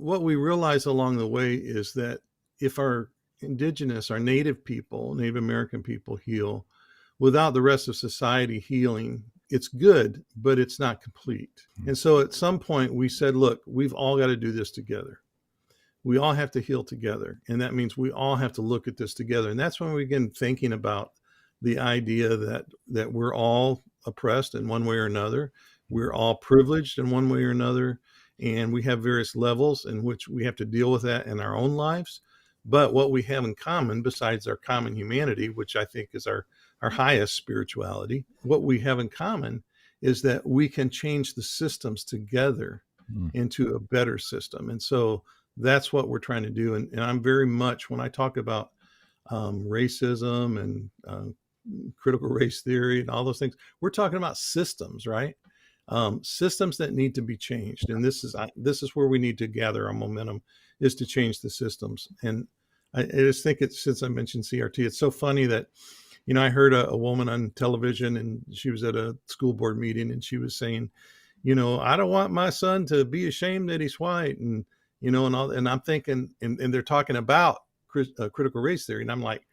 what we realize along the way is that if our indigenous, our native people, Native American people heal without the rest of society healing, it's good, but it's not complete. And so at some point we said, look, we've all got to do this together. We all have to heal together. And that means we all have to look at this together. And that's when we begin thinking about the idea that we're all oppressed in one way or another. We're all privileged in one way or another. And we have various levels in which we have to deal with that in our own lives. But what we have in common, besides our common humanity, which I think is our highest spirituality, what we have in common is that we can change the systems together into a better system. And so that's what we're trying to do. And I'm very much, when I talk about racism and critical race theory and all those things, we're talking about systems, right? Systems that need to be changed. And this is where we need to gather our momentum, is to change the systems. And I just think since I mentioned CRT, it's so funny that, I heard a woman on television, and she was at a school board meeting, and she was saying, I don't want my son to be ashamed that he's white, and and all. And I'm thinking, and they're talking about critical race theory, and I'm like,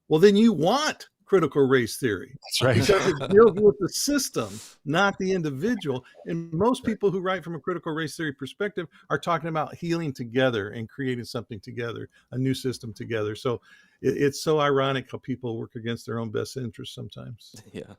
well, then you want critical race theory. That's right. Because it deals with the system, not the individual. And most people who write from a critical race theory perspective are talking about healing together and creating something together, a new system together. So it's so ironic how people work against their own best interests sometimes. Yeah.